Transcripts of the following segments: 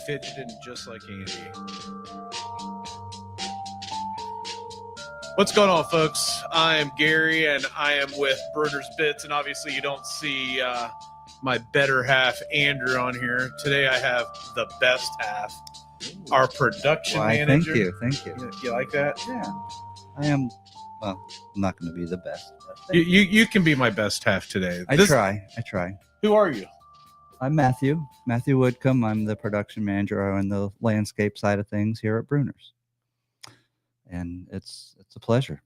fidgeting just like Andy. What's going on, folks? I am Gary, and I am with Bruner's Bits, and obviously you don't see my better half, Andrew, on here. Today I have the best half, our production manager. Thank you. You like that? Yeah, I am. Well, I'm not going to be the best. You can be my best half today. I try. Who are you? I'm Matthew Woodcomb. I'm the production manager on the landscape side of things here at Bruner's. And it's a pleasure.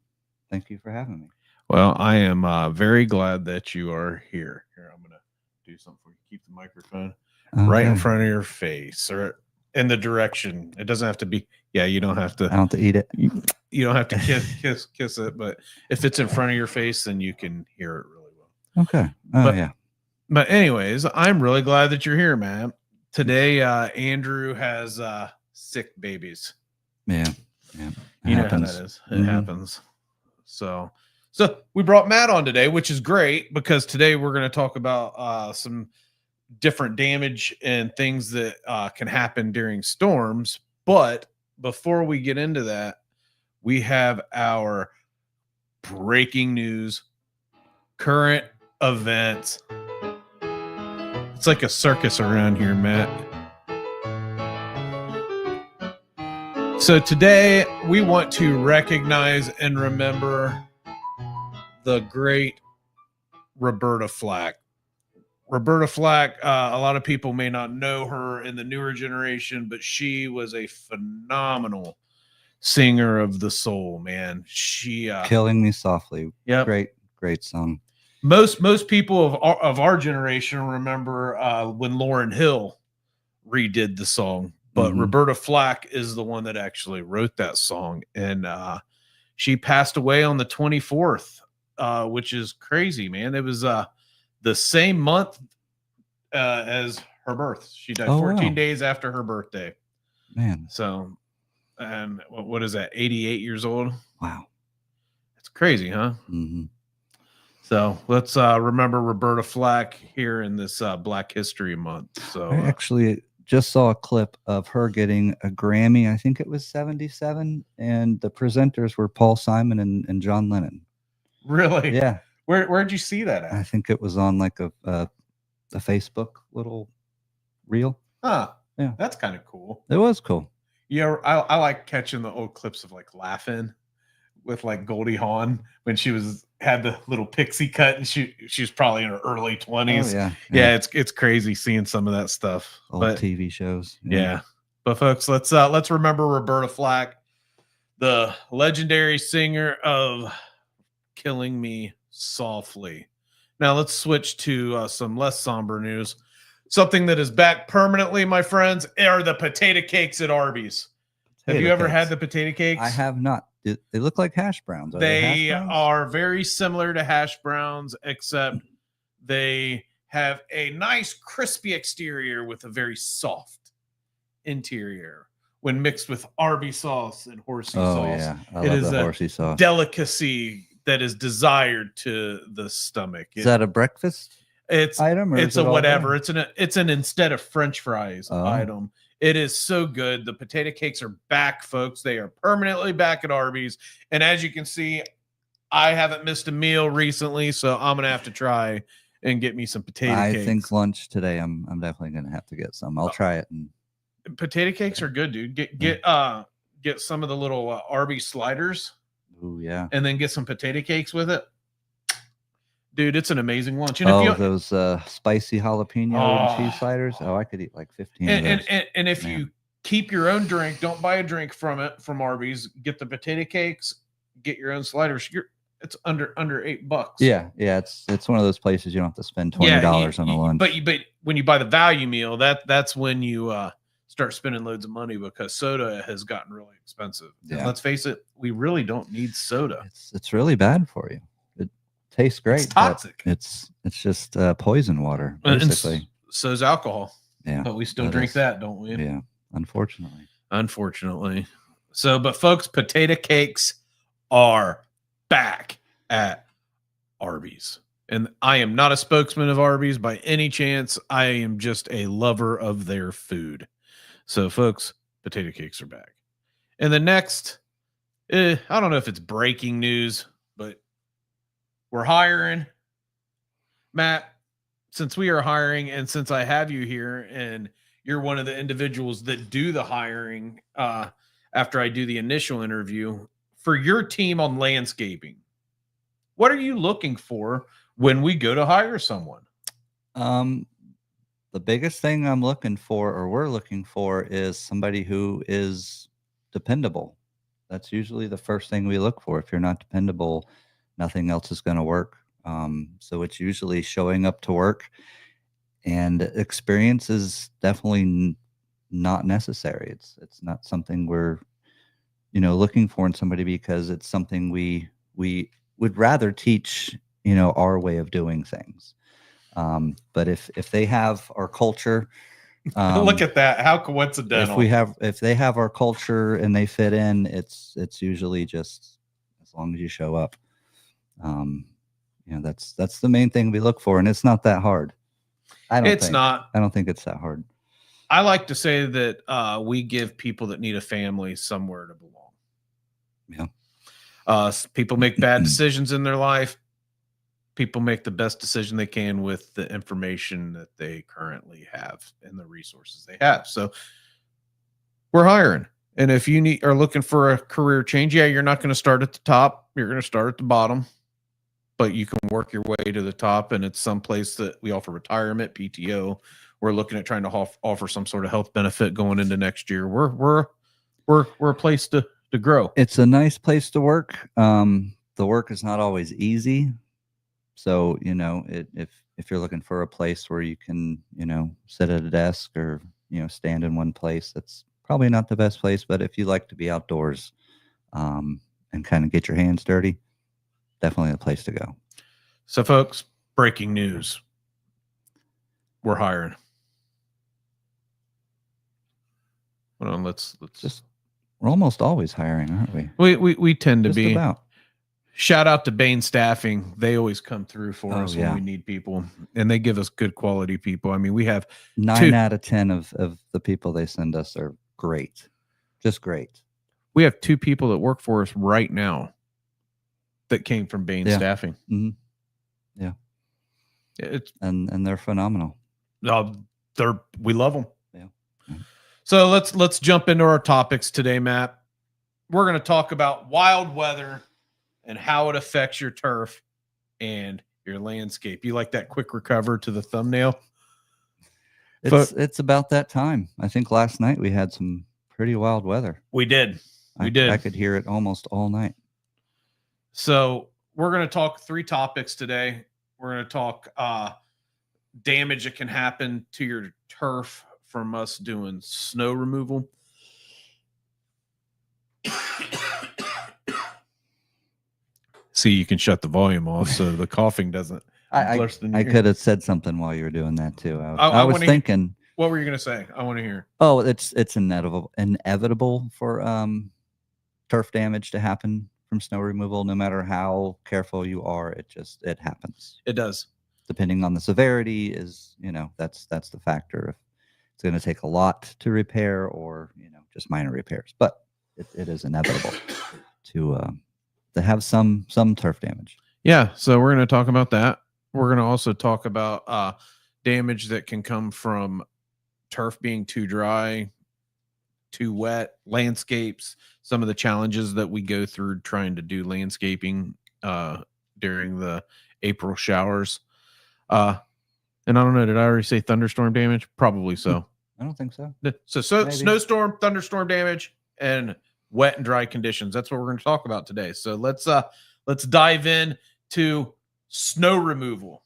Thank you for having me. Well, I am very glad that you are here. Here, I'm going to do something for you. Keep the microphone right in front of your face or in the direction. It doesn't have to be. Yeah, you don't have to. I don't have to eat it. You don't have to kiss it. But if it's in front of your face, then you can hear it really well. Okay. Yeah. But anyways, I'm really glad that you're here, man. Today, Andrew has sick babies. Yeah. You know how that is. It happens. So we brought Matt on today, which is great because today we're going to talk about some different damage and things that can happen during storms. But before we get into that, we have our breaking news, current events. It's like a circus around here, Matt. So today we want to recognize and remember the great Roberta Flack. Roberta Flack, a lot of people may not know her in the newer generation, but she was a phenomenal singer of the soul, man. She Killing Me Softly. Yeah, great song. Most people of our generation remember when Lauryn Hill redid the song. But Roberta Flack is the one that actually wrote that song. And she passed away on the 24th, which is crazy, man. It was the same month as her birth. She died 14 days after her birthday. Man. So, and what is that, 88 years old? Wow. It's crazy, huh? Mm-hmm. So let's remember Roberta Flack here in this Black History Month. So I actually just saw a clip of her getting a Grammy. I think it was 77, and the presenters were Paul Simon and John Lennon. Really? Yeah. Where'd you see that at? I think it was on like a Facebook little reel. Huh. Yeah. That's kind of cool. It was cool. Yeah, I like catching the old clips of like laughing with like Goldie Hawn when she had the little pixie cut and she was probably in her early 20s. Oh, yeah. It's crazy seeing some of that stuff. Old TV shows. Yeah. But folks, let's remember Roberta Flack, the legendary singer of Killing Me Softly. Now let's switch to some less somber news. Something that is back permanently, my friends, are the potato cakes at Arby's. Have you ever had the potato cakes? I have not. They look like hash browns. They are very similar to hash browns, except they have a nice crispy exterior with a very soft interior when mixed with Arby's sauce and horsey sauce. Yeah. I love the horsey sauce. Delicacy that is desired to the stomach. Is that a breakfast item? Or it's a whatever. It's an instead of French fries item. It is so good. The potato cakes are back, folks. They are permanently back at Arby's. And as you can see, I haven't missed a meal recently, so I'm going to have to try and get me some potato cakes. I think lunch today, I'm definitely going to have to get some. I'll try it. And potato cakes are good, dude. Get some of the little Arby's sliders. Ooh, yeah. And then get some potato cakes with it. Dude, it's an amazing lunch. And those spicy jalapeno and cheese sliders. Oh, I could eat like 15 of those. And if you keep your own drink, don't buy a drink from Arby's. Get the potato cakes, get your own sliders. It's under $8. Yeah. It's one of those places you don't have to spend $20 on a lunch. But when you buy the value meal, that's when you start spending loads of money because soda has gotten really expensive. Yeah. And let's face it, we really don't need soda. It's really bad for you. Tastes great. It's toxic. It's just poison water, basically. And so's alcohol. Yeah. But we still drink that, don't we? Yeah. Unfortunately. So, but folks, potato cakes are back at Arby's. And I am not a spokesman of Arby's by any chance. I am just a lover of their food. So, folks, potato cakes are back. And the next, I don't know if it's breaking news, but we're hiring. Matt, since we are hiring and since I have you here and you're one of the individuals that do the hiring after I do the initial interview for your team on landscaping, what are you looking for when we go to hire someone? The biggest thing I'm looking for, or we're looking for, is somebody who is dependable. That's usually the first thing we look for. If you're not dependable, nothing else is going to work. So it's usually showing up to work, and experience is definitely not necessary. It's not something we're looking for in somebody, because it's something we would rather teach our way of doing things. But if they have our culture, look at that, how coincidental. If they have our culture and they fit in, it's usually just as long as you show up. That's the main thing we look for, and it's not that hard. I don't think it's that hard. I like to say that we give people that need a family somewhere to belong. Yeah. People make bad decisions in their life. People make the best decision they can with the information that they currently have and the resources they have. So we're hiring. And if you are looking for a career change, you're not going to start at the top. You're going to start at the bottom, but you can work your way to the top. And it's someplace that we offer retirement, PTO. We're looking at trying to offer some sort of health benefit going into next year. We're a place to grow. It's a nice place to work. The work is not always easy. So, if you're looking for a place where you can, sit at a desk or, stand in one place, that's probably not the best place. But if you like to be outdoors and kind of get your hands dirty, definitely the place to go. So, folks, breaking news. We're hiring. Hold on, let's we're almost always hiring, aren't we? We tend to Just be. About. Shout out to Bain Staffing. They always come through for us when we need people, and they give us good quality people. I mean, we have 9 out of 10 of the people they send us are great. Just great. We have 2 people that work for us right now that came from Bain Staffing. Mm-hmm. Yeah. And they're phenomenal. We love them. Yeah. So let's jump into our topics today, Matt. We're going to talk about wild weather and how it affects your turf and your landscape. You like that quick recover to the thumbnail? It's about that time. I think last night we had some pretty wild weather. We did. I could hear it almost all night. So we're going to talk 3 topics today. We're going to talk damage that can happen to your turf from us doing snow removal. See, you can shut the volume off so the coughing doesn't. I could have said something while you were doing that too. I was thinking. What were you going to say? I want to hear. Oh, it's inevitable for turf damage to happen from snow removal. No matter how careful you are, it happens. It does. Depending on the severity, that's the factor. If it's going to take a lot to repair, or just minor repairs, but it is inevitable to have some turf damage. Yeah, so we're going to talk about that. We're going to also talk about damage that can come from turf being too dry, too wet, landscapes, some of the challenges that we go through trying to do landscaping during the April showers. And I don't know, did I already say thunderstorm damage? Probably so. I don't think so. So snowstorm, thunderstorm damage, and wet and dry conditions. That's what we're going to talk about today. So let's dive in to snow removal.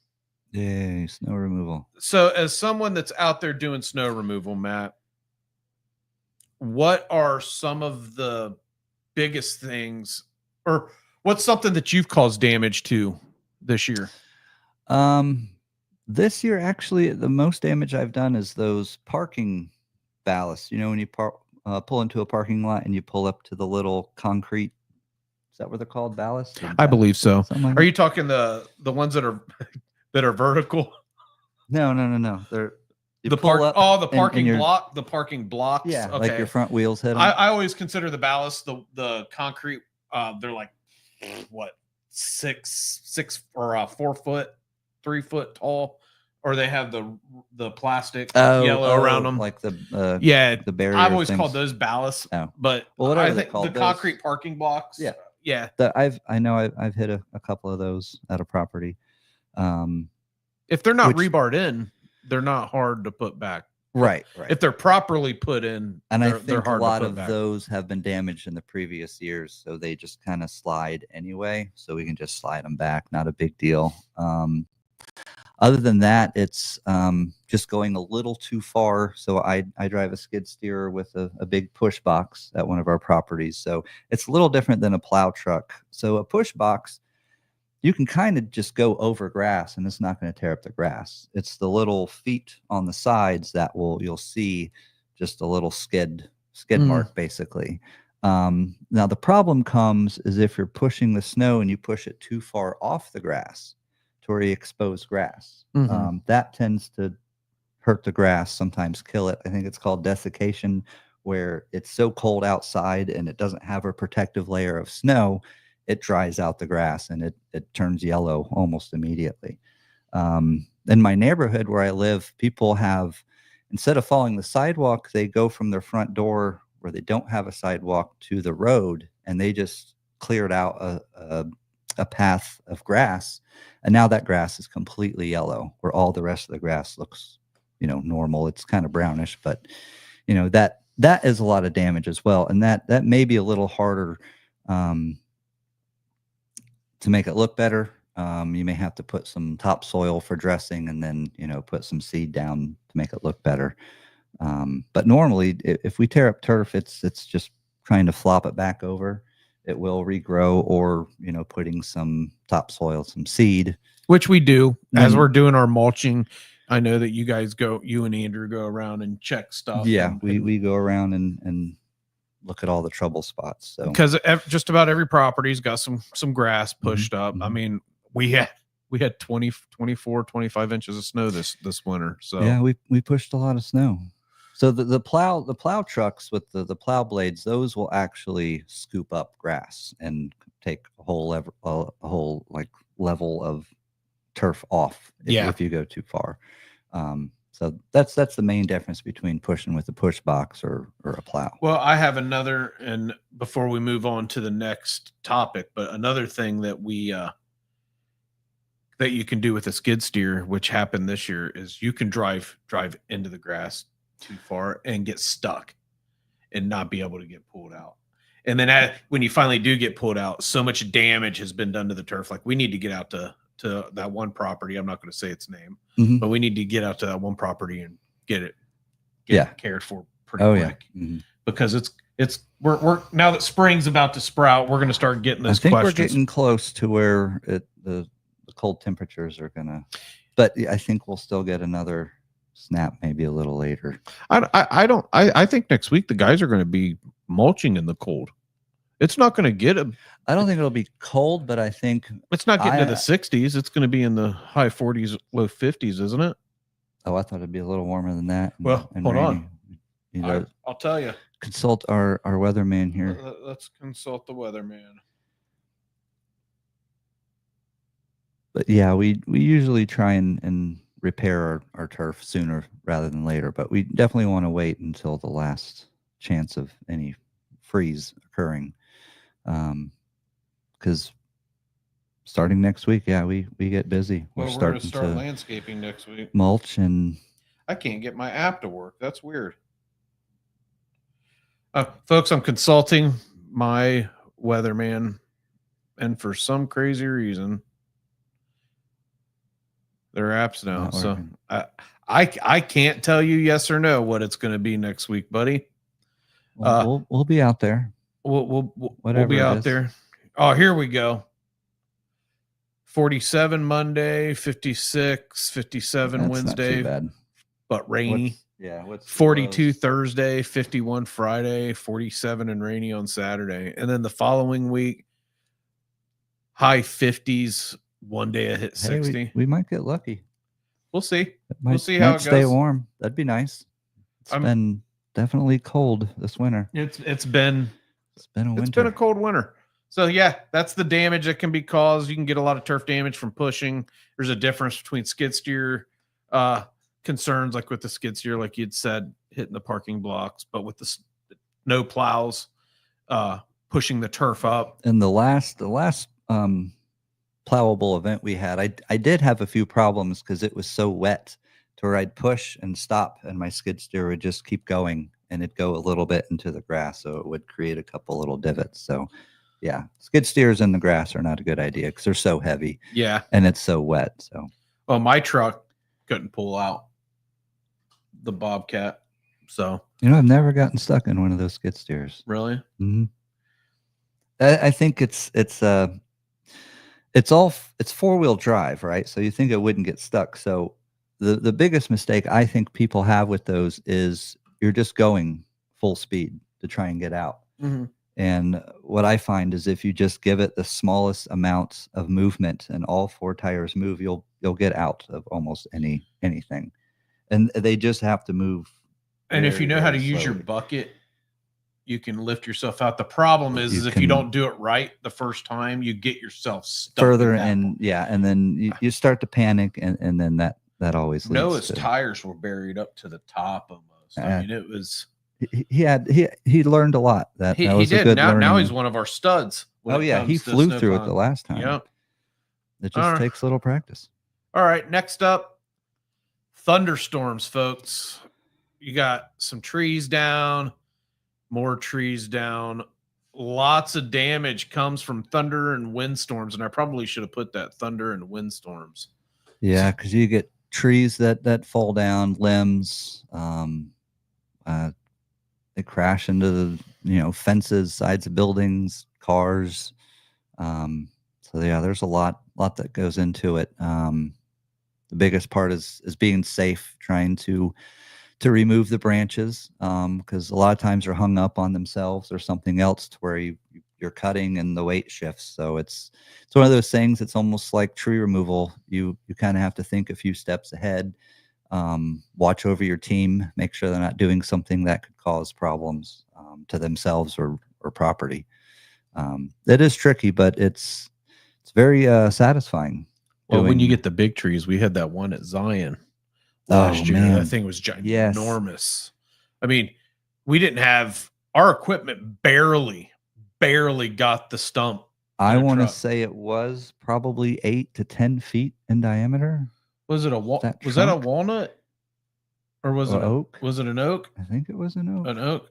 Yay, snow removal. So as someone that's out there doing snow removal, Matt, what are some of the biggest things, or what's something that you've caused damage to this year? This year, actually, the most damage I've done is those parking ballasts. When you pull into a parking lot and you pull up to the little concrete. Is that what they're called? Ballasts? I believe so. Like are you talking the ones that are vertical? No. You the pull park, up oh, the and parking you're- block, the parking blocks. Yeah, Okay. like your front wheels hit them. I always consider the ballast, the concrete. They're like what, 6 or 4 foot, 3 foot tall, or they have the plastic yellow around them, like the barrier. I've always things. called those ballasts. Oh. But Well, whatever I they're think called, the concrete parking blocks. Yeah. Yeah. I know I've hit a couple of those at a property. If they're not rebarred in, they're not hard to put back. Right. If they're properly put in, and I think they're hard a lot to put of back. those have been damaged in the previous years, so they just kind of slide anyway. So we can just slide them back. Not a big deal. Other than that, it's just going a little too far. So I drive a skid steer with a big push box at one of our properties. So it's a little different than a plow truck. So a push box, you can kind of just go over grass and it's not going to tear up the grass. It's the little feet on the sides that you'll see just a little skid mark basically. Now the problem comes is if you're pushing the snow and you push it too far off the grass to where you expose grass. That tends to hurt the grass, sometimes kill it. I think it's called desiccation, where it's so cold outside and it doesn't have a protective layer of snow. It dries out the grass and it turns yellow almost immediately. In my neighborhood where I live, people have, instead of following the sidewalk, they go from their front door where they don't have a sidewalk to the road, and they just cleared out a path of grass. And now that grass is completely yellow, where all the rest of the grass looks, normal. It's kind of brownish, but that is a lot of damage as well. And that may be a little harder, to make it look better. You may have to put some topsoil for dressing and then, put some seed down to make it look better. But normally if we tear up turf, it's just trying to flop it back over. It will regrow, or, putting some topsoil, some seed. Which we do as we're doing our mulching. I know that you guys you and Andrew go around and check stuff. Yeah, we go around and look at all the trouble spots. So because just about every property's got some grass pushed up. I mean, we had 20, 24, 25 inches of snow this winter. So yeah, we pushed a lot of snow. So the plow trucks with the plow blades, those will actually scoop up grass and take a whole level of turf off if you go too far. So that's the main difference between pushing with a push box or a plow. Well, I have another, and before we move on to the next topic, but another thing that that you can do with a skid steer, which happened this year, is you can drive into the grass too far and get stuck and not be able to get pulled out. And then when you finally do get pulled out, so much damage has been done to the turf. Like, we need to get out to that one property. I'm not going to say its name, but we need to get out to that one property and get it cared for pretty quick. Because we're now that spring's about to sprout, we're going to start getting those questions. We're getting close to where the cold temperatures are going to, but I think we'll still get another snap maybe a little later. I think next week the guys are going to be mulching in the cold. It's not going to get I don't think it'll be cold, but I think it's not getting to the 60s. It's going to be in the high 40s, low 50s, isn't it? Oh, I thought it'd be a little warmer than that. Hold on. I'll tell you. Consult our weatherman here. Let's consult the weatherman. But yeah, we usually try and repair our turf sooner rather than later, but we definitely want to wait until the last chance of any freeze occurring. Because starting next week, we get busy. We're going to start landscaping next week. Mulch, and I can't get my app to work. That's weird. Folks, I'm consulting my weatherman, and for some crazy reason, their app's down. So I can't tell you yes or no what it's going to be next week, buddy. We'll be out there. We'll be out there. Oh, here we go. 47 Monday, 56, 57 That's Wednesday, not too bad. But rainy. What's 42 Thursday, 51 Friday, 47 and rainy on Saturday. And then the following week, high 50s, one day it hit 60. We might get lucky. We'll see. We'll see how it stay goes. warm. That'd be nice. It's been definitely cold this winter. It's been a winter. It's been a cold winter. So yeah, that's the damage that can be caused. You can get a lot of turf damage from pushing. There's a difference between skid steer concerns, like with the skid steer, like you'd said, hitting the parking blocks, but with the no plows, pushing the turf up. And the last plowable event we had, I did have a few problems because it was so wet to where I'd push and stop, and my skid steer would just keep going, and it'd go a little bit into the grass, so it would create a couple little divots. So yeah, skid steers in the grass are not a good idea because they're so heavy. Yeah, and it's so wet. So well, my truck couldn't pull out the Bobcat. So I've never gotten stuck in one of those skid steers. Really? Mm-hmm. I think it's 4-wheel drive, right? So you think it wouldn't get stuck. So the biggest mistake I think people have with those is you're just going full speed to try and get out. Mm-hmm. And what I find is if you just give it the smallest amount of movement and all 4 tires move, you'll get out of almost anything. And they just have to move. And if you know how to use your bucket, you can lift yourself out. The problem is if you don't do it right the first time, you get yourself stuck further, and then you start to panic, and then that always leads Noah's tires were buried up to the top almost. I mean, it was he learned a lot. He did. A good now he's one of our studs. Oh yeah, he flew through it the last time. Yep. It just takes a little practice. All right, next up, thunderstorms, folks. You got some trees down, more trees down. Lots of damage comes from thunder and windstorms, and I probably should have put that thunder and windstorms. Yeah, because you get trees that fall down, limbs. They crash into the fences, sides of buildings, cars. So yeah, there's a lot that goes into it. The biggest part is being safe, trying to remove the branches, because a lot of times they're hung up on themselves or something else to where you're cutting and the weight shifts. So it's one of those things. It's almost like tree removal. You kind of have to think a few steps ahead. Watch over your team, make sure they're not doing something that could cause problems to themselves or property. It is tricky, but it's very satisfying. Well, when you get the big trees, we had that one at Zion last year. Man. That thing was ginormous. I mean, we didn't have our equipment barely got the stump. I want to say it was probably 8 to 10 feet in diameter. Was it was that a walnut, or was it oak? Was it an oak? I think it was an oak. An oak.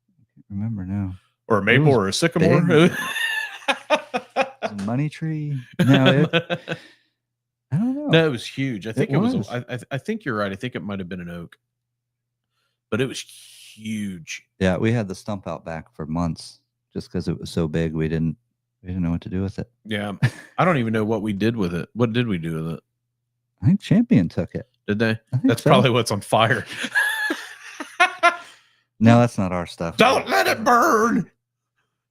I can't remember now. Or a maple or a sycamore. A money tree. No, I don't know. No, it was huge. I think it was. I think you're right. I think it might have been an oak, but it was huge. Yeah, we had the stump out back for months just because it was so big. We didn't know what to do with it. Yeah, I don't even know what we did with it. What did we do with it? I think Champion took it. Did they? That's probably what's on fire. No, that's not our stuff. Don't let it burn.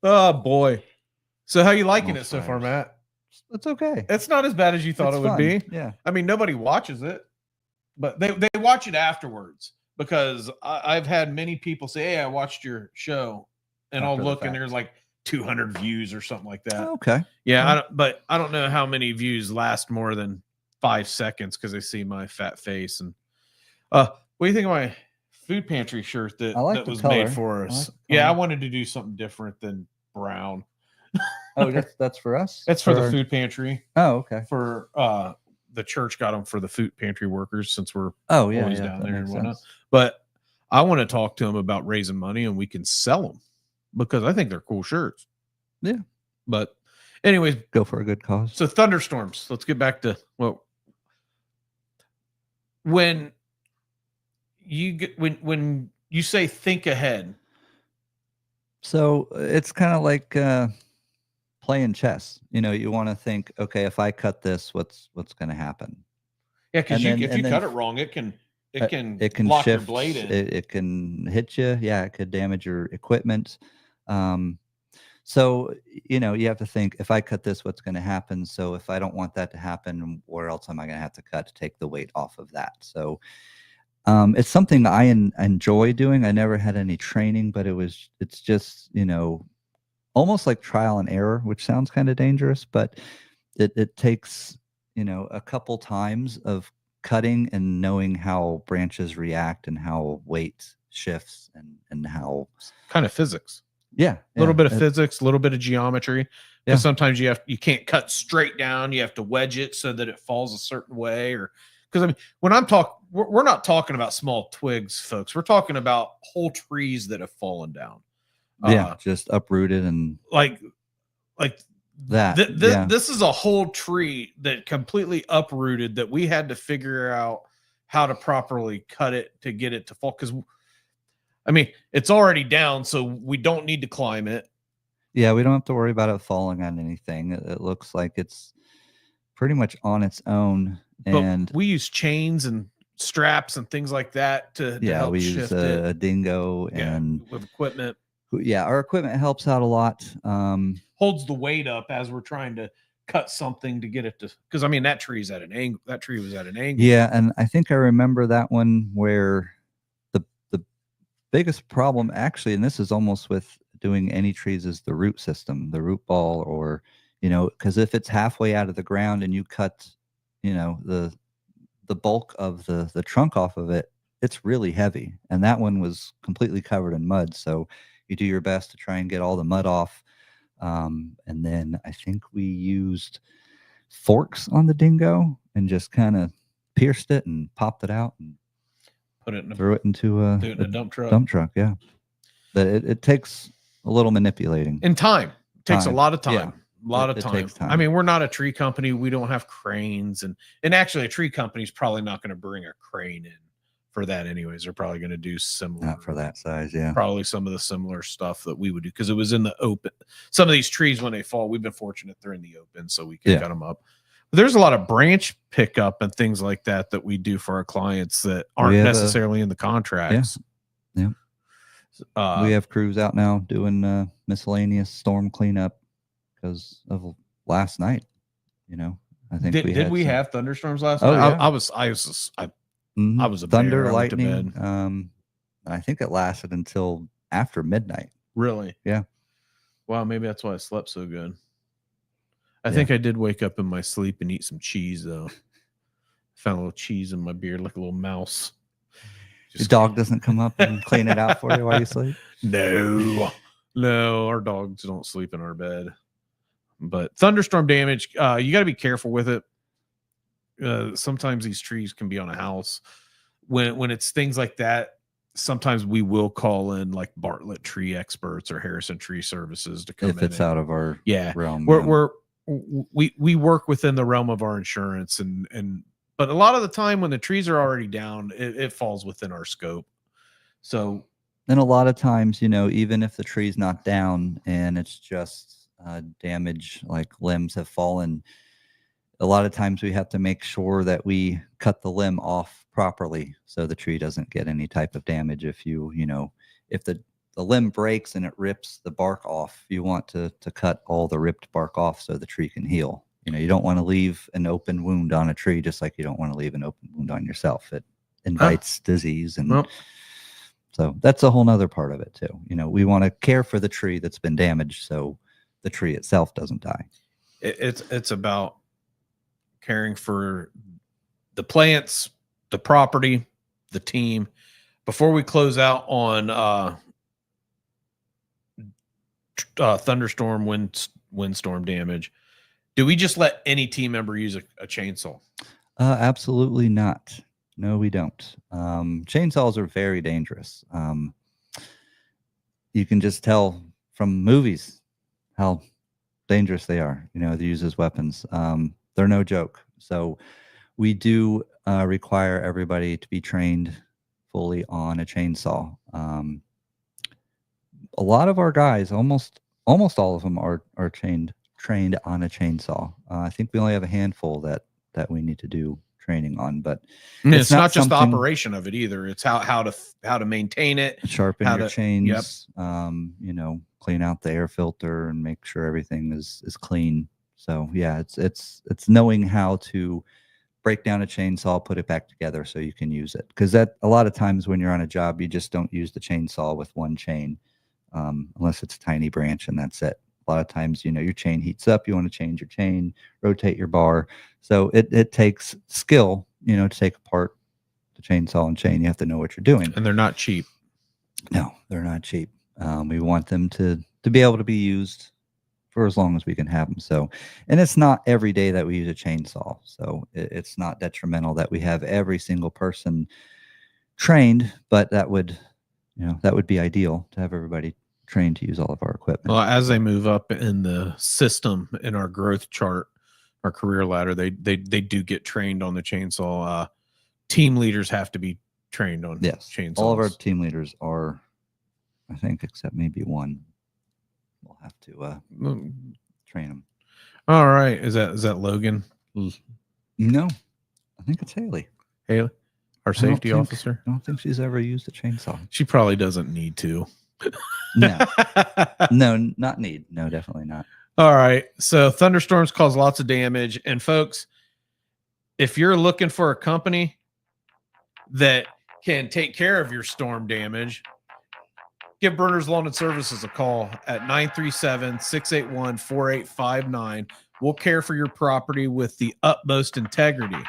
Oh boy. So how you liking it so far, Matt? It's okay. It's not as bad as you thought it would be. Yeah. I mean, nobody watches it, but they watch it afterwards, because I've had many people say, "Hey, I watched your show," and I'll look and there's like 200 views or something like that. Okay. Yeah, I don't know how many views last more than 5 seconds because they see my fat face. And what do you think of my food pantry shirt that was made for us? I wanted to do something different than brown. Oh, that's for us? That's for the food pantry. Oh, okay. For the church got them for the food pantry workers, since we're always down there and whatnot. But I want to talk to them about raising money, and we can sell them because I think they're cool shirts. Yeah. But anyways, go for a good cause. So thunderstorms. Let's get back to when you say think ahead. So it's kind of like playing chess. You want to think, okay, if I cut this, what's going to happen? Yeah, because if you cut it wrong, it can lock shift, your blade in. It can hit you. Yeah, it could damage your equipment. So, you know, you have to think, if I cut this, what's going to happen? So if I don't want that to happen, where else am I going to have to cut to take the weight off of that? So it's something I enjoy doing. I never had any training, but it's just, you know, almost like trial and error, which sounds kind of dangerous, but it takes, you know, a couple times of cutting and knowing how branches react and how weight shifts and how kind of physics. Yeah. A little bit of physics, a little bit of geometry. Because Yeah. sometimes you can't cut straight down. You have to wedge it so that it falls a certain way. Or because I mean, when we're not talking about small twigs, folks. We're talking about whole trees that have fallen down. Yeah, just uprooted and like that. This is a whole tree that completely uprooted that we had to figure out how to properly cut it to get it to fall. Because I mean, it's already down, so we don't need to climb it. Yeah, we don't have to worry about it falling on anything. It looks like it's pretty much on its own. And but we use chains and straps and things like that to help we shift use a dingo and with equipment. Yeah, our equipment helps out a lot. Holds the weight up as we're trying to cut something to get it to, because I mean that tree's at an angle. That tree was at an angle. Yeah, and I think I remember that one where the biggest problem actually, and this is almost with doing any trees, is the root system, the root ball, or you know, because if it's halfway out of the ground and you cut, you know, the bulk of the trunk off of it, it's really heavy, and that one was completely covered in mud. So you do your best to try and get all the mud off. And then I think we used forks on the dingo and just kind of pierced it and popped it out and threw it into a dump truck. Yeah. But it takes a little manipulating. And time. It takes a lot of time. Yeah. A lot of time. Takes time. I mean, we're not a tree company. We don't have cranes. And actually a tree company is probably not going to bring a crane in for that anyways. They're probably going to do similar. Not for that size, yeah. Probably some of the similar stuff that we would do, because it was in the open. Some of these trees, when they fall, we've been fortunate they're in the open, so we can cut them up. But there's a lot of branch pickup and things like that we do for our clients that aren't necessarily in the contracts. Yeah. We have crews out now doing miscellaneous storm cleanup because of last night. You know, I think we have thunderstorms last night? Yeah. I was a thunder, bear. lightning. I think it lasted until after midnight. Really? Yeah. Wow, maybe that's why I slept so good. I think I did wake up in my sleep and eat some cheese though. Found a little cheese in my beard, like a little mouse. Your dog doesn't come up and clean it out for you while you sleep? No, our dogs don't sleep in our bed. But thunderstorm damage, you got to be careful with it. Sometimes these trees can be on a house. When it's things like that, sometimes we will call in like Bartlett tree experts or Harrison Tree Services to come in. If it's out of our realm. We work within the realm of our insurance, but a lot of the time when the trees are already down, it falls within our scope. So, and a lot of times, you know, even if the tree's not down and it's just damage, like limbs have fallen, a lot of times we have to make sure that we cut the limb off properly so the tree doesn't get any type of damage. If if the limb breaks and it rips the bark off, you want to cut all the ripped bark off so the tree can heal. You know, you don't want to leave an open wound on a tree, just like you don't want to leave an open wound on yourself. It invites disease. And so that's a whole nother part of it too. You know, we want to care for the tree that's been damaged so the tree itself doesn't die. It's about caring for the plants, the property, the team. Before we close out on thunderstorm, windstorm damage, do we just let any team member use a chainsaw? Absolutely not. No, we don't. Chainsaws are very dangerous. You can just tell from movies how dangerous they are. You know, they're used as weapons. They're no joke. So we do require everybody to be trained fully on a chainsaw. A lot of our guys, almost all of them are trained on a chainsaw. I think we only have a handful that we need to do training on, but it's not just the operation of it either. It's how to maintain it, sharpen your chains, you know, clean out the air filter and make sure everything is clean. So yeah, it's knowing how to break down a chainsaw, put it back together so you can use it. Because that a lot of times when you're on a job, you just don't use the chainsaw with one chain, unless it's a tiny branch and that's it. A lot of times, your chain heats up. You want to change your chain, rotate your bar. So it takes skill, to take apart the chainsaw and chain. You have to know what you're doing. And they're not cheap. No, they're not cheap. We want them to be able to be used for as long as we can have them. So, and it's not every day that we use a chainsaw. So it's not detrimental that we have every single person trained, but that would be ideal to have everybody trained to use all of our equipment. Well, as they move up in the system in our growth chart, our career ladder, they do get trained on the chainsaw. Team leaders have to be trained on chainsaws. All of our team leaders are, I think, except maybe one. We'll have to train them. All right. Is that Logan? No, I think it's Haley. Haley, our safety officer. I don't think she's ever used a chainsaw. She probably doesn't need to. No, no, not need. No, definitely not. All right. So thunderstorms cause lots of damage. And folks, if you're looking for a company that can take care of your storm damage, give Bruner's Lawn and Services a call at 937-681-4859. We'll care for your property with the utmost integrity.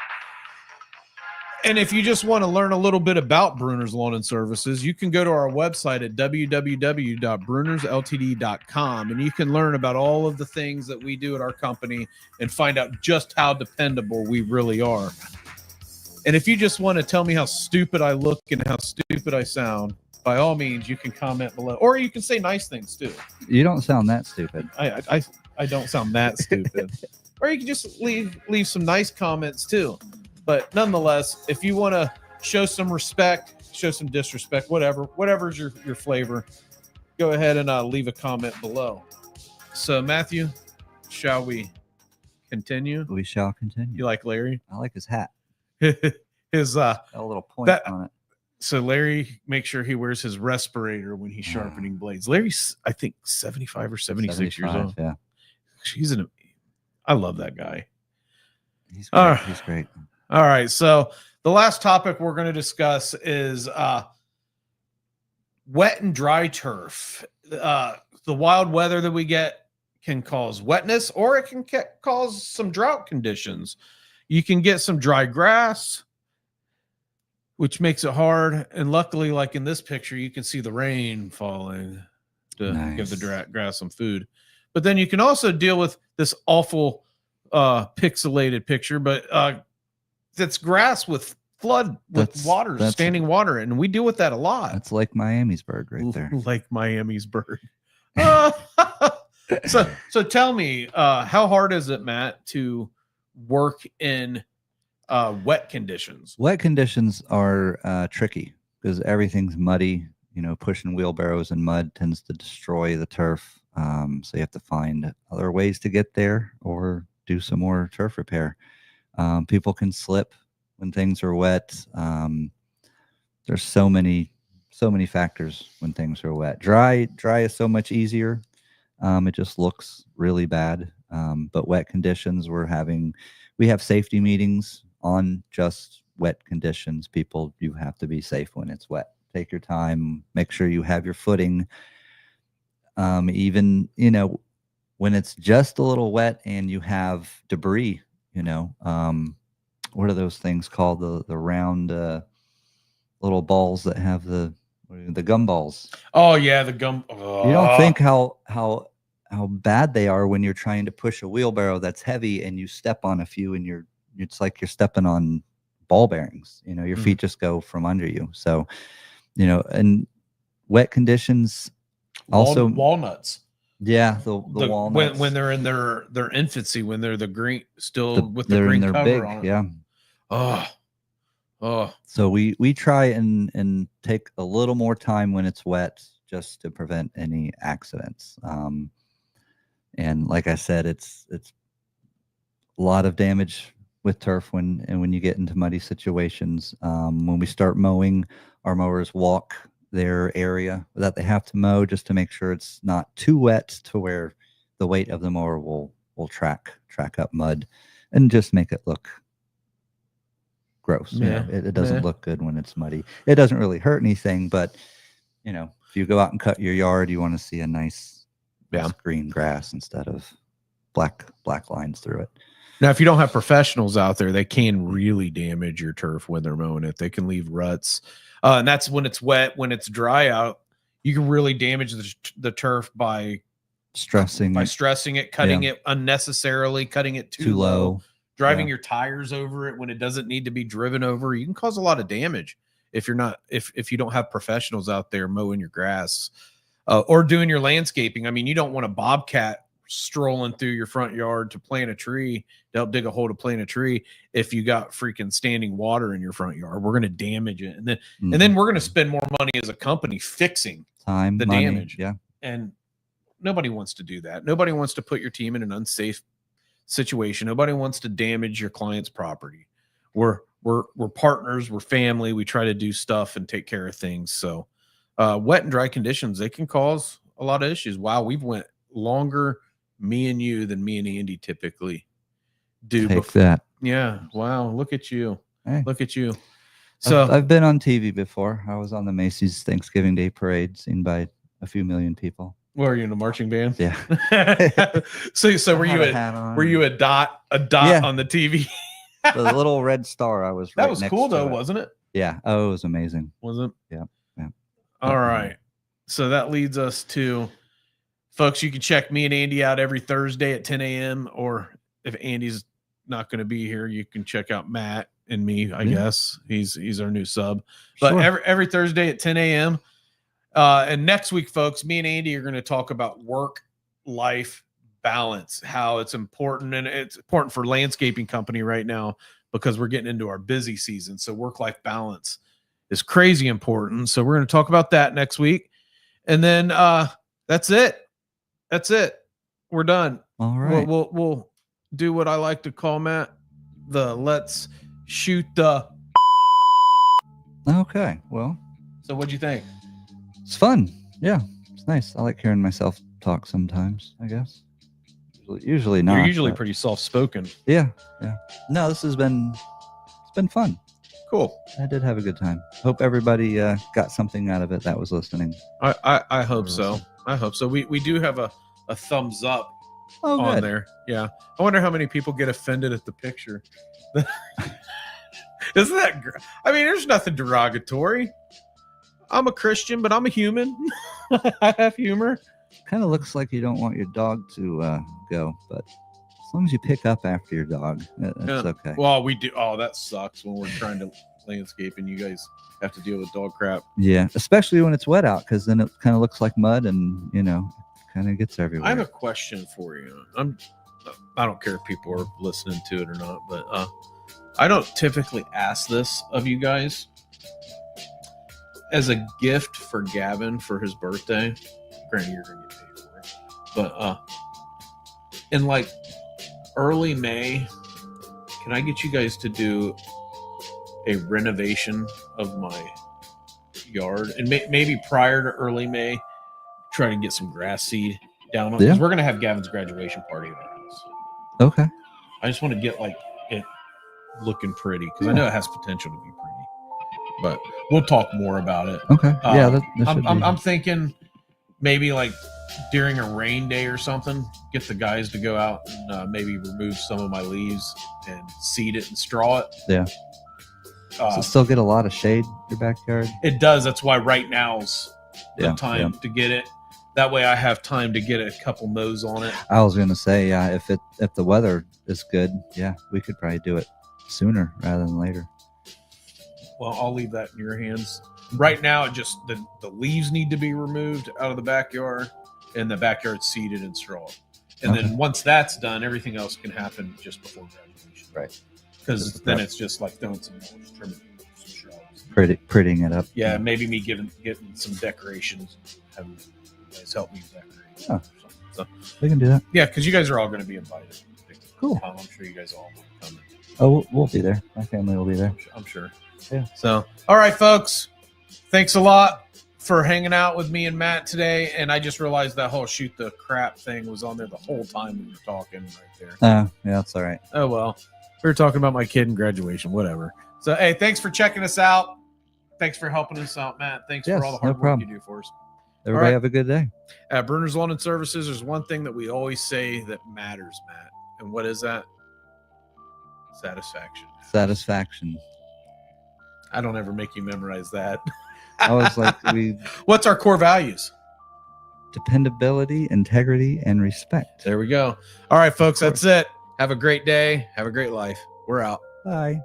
And if you just want to learn a little bit about Bruner's Lawn and Services, you can go to our website at www.brunersltd.com, and you can learn about all of the things that we do at our company and find out just how dependable we really are. And if you just want to tell me how stupid I look and how stupid I sound, by all means, you can comment below, or you can say nice things too. You don't sound that stupid. I don't sound that stupid. Or you can just leave some nice comments too. But nonetheless, if you want to show some respect, show some disrespect, whatever's your flavor, go ahead and leave a comment below. So Matthew, shall we continue? We shall continue. You like Larry? I like his hat. His got a little point on it. So Larry makes sure he wears his respirator when he's sharpening blades. Larry's, I think, 75 or 76 years old. Yeah. I love that guy. He's great. He's great. All right. So the last topic we're going to discuss is wet and dry turf. The wild weather that we get can cause wetness, or it can cause some drought conditions. You can get some dry grass, which makes it hard. And luckily, like in this picture, you can see the rain falling to give the grass some food. But then you can also deal with this awful pixelated picture, but that's grass with flood, with water, standing water. And we deal with that a lot. That's Lake Miamisburg right there. Lake Miamisburg. So tell me, how hard is it, Matt, to work in wet conditions? Wet conditions are tricky because everything's muddy. Pushing wheelbarrows in mud tends to destroy the turf. So you have to find other ways to get there or do some more turf repair. People can slip when things are wet. There's so many factors when things are wet. Dry is so much easier. It just looks really bad. But wet conditions, we have safety meetings on just wet conditions. You have to be safe when it's wet. Take your time, make sure you have your footing. Even, when it's just a little wet and you have debris, what are those things called? The round little balls that have the gum balls. Oh yeah, the gum. Oh. You don't think how bad they are when you're trying to push a wheelbarrow that's heavy and you step on a few and it's like you're stepping on ball bearings. Your feet just go from under you. So, and wet conditions also walnuts. Yeah, the walnuts when they're in their infancy, when they're the green with the green cover big, on it. Yeah. Oh. So we try and take a little more time when it's wet just to prevent any accidents. And like I said, it's a lot of damage with turf when you get into muddy situations. When we start mowing, our mowers walk their area that they have to mow, just to make sure it's not too wet to where the weight of the mower will track up mud and just make it look gross. It doesn't look good when it's muddy. It doesn't really hurt anything, but if you go out and cut your yard, you want to see a nice green grass instead of black lines through it. Now, if you don't have professionals out there, they can really damage your turf when they're mowing it. They can leave ruts. And that's when it's wet. When it's dry out, you can really damage the turf by stressing it, cutting it unnecessarily, cutting it too low, driving your tires over it when it doesn't need to be driven over. You can cause a lot of damage if you don't have professionals out there mowing your grass or doing your landscaping. I mean, you don't want a bobcat strolling through your front yard to plant a tree. They'll dig a hole to plant a tree. If you got freaking standing water in your front yard, we're going to damage it. And then we're going to spend more money as a company fixing the damage. Yeah. And nobody wants to do that. Nobody wants to put your team in an unsafe situation. Nobody wants to damage your client's property. We're partners. We're family. We try to do stuff and take care of things. So wet and dry conditions, they can cause a lot of issues. Wow, we've went longer, me and you, than me and Andy typically do. Take that. Yeah. Wow. Look at you. Hey. Look at you. So I've been on TV before. I was on the Macy's Thanksgiving Day Parade, seen by a few million people. Were you in a marching band? Yeah. So were you a dot on the TV? The little red star. I was. That was cool though, wasn't it? Yeah. Oh, it was amazing. Was it? Yeah. Yeah. All right. So that leads us to, folks, you can check me and Andy out every Thursday at 10 a.m. Or if Andy's not going to be here, you can check out Matt and me, I guess. He's our new sub. But every Thursday at 10 a.m. And next week, folks, me and Andy are going to talk about work-life balance, how it's important. And it's important for landscaping company right now because we're getting into our busy season. So work-life balance is crazy important. So we're going to talk about that next week. And then that's it. That's it. We're done. All right. We'll do what I like to call, Matt, the let's shoot the. Okay. Well. So what'd you think? It's fun. Yeah. It's nice. I like hearing myself talk sometimes, I guess. Usually not. You're usually pretty soft-spoken. Yeah. Yeah. No, it's been fun. Cool. I did have a good time. Hope everybody got something out of it that was listening. I hope so. I hope so. We do have a thumbs up on there. Yeah. I wonder how many people get offended at the picture. Isn't that I mean, there's nothing derogatory. I'm a Christian, but I'm a human. I have humor. Kind of looks like you don't want your dog to go, but as long as you pick up after your dog, that's okay. Well, we do. Oh, that sucks when we're trying to landscape and you guys have to deal with dog crap. Yeah, especially when it's wet out, because then it kind of looks like mud and, kind of gets everywhere. I have a question for you. I don't care if people are listening to it or not, but I don't typically ask this of you guys. As a gift for Gavin for his birthday, granted you're going to get paid for it, but in like early May, can I get you guys to do a renovation of my yard? And maybe prior to early May, try to get some grass seed down on it. Because we're going to have Gavin's graduation party at our house. Okay. I just want to get like it looking pretty because I know it has potential to be pretty. But we'll talk more about it. Okay. Yeah, I'm thinking maybe like during a rain day or something, get the guys to go out and maybe remove some of my leaves and seed it and straw it. Yeah. Does it still get a lot of shade in your backyard? It does. That's why right now's the time to get it. That way I have time to get a couple mows on it. I was going to say, if the weather is good, we could probably do it sooner rather than later. Well, I'll leave that in your hands. Right now, it just the leaves need to be removed out of the backyard, and the backyard seeded and straw. And then once that's done, everything else can happen just before graduation. Right. Because then it's just like throwing some trimming some shrubs. Prettying it up. Yeah, maybe me getting some decorations, having you guys help me decorate. Oh. So we can do that. Yeah, because you guys are all going to be invited. Cool. I'm sure you guys all want to come. Oh, we'll be there. My family will be there. I'm sure. Yeah. So, all right, folks. Thanks a lot. for hanging out with me and Matt today. And I just realized that whole shoot the crap thing was on there the whole time we were talking right there. Yeah, that's all right. Oh, well, we were talking about my kid and graduation, whatever. So, hey, thanks for checking us out. Thanks for helping us out, Matt. Thanks for all the hard work you do for us. Everybody have a good day. At Burners Lawn and Services, there's one thing that we always say that matters, Matt. And what is that? Satisfaction. Satisfaction. I don't ever make you memorize that. I was like, what's our core values? Dependability, integrity, and respect. There we go. All right, folks, that's it. Have a great day. Have a great life. We're out. Bye.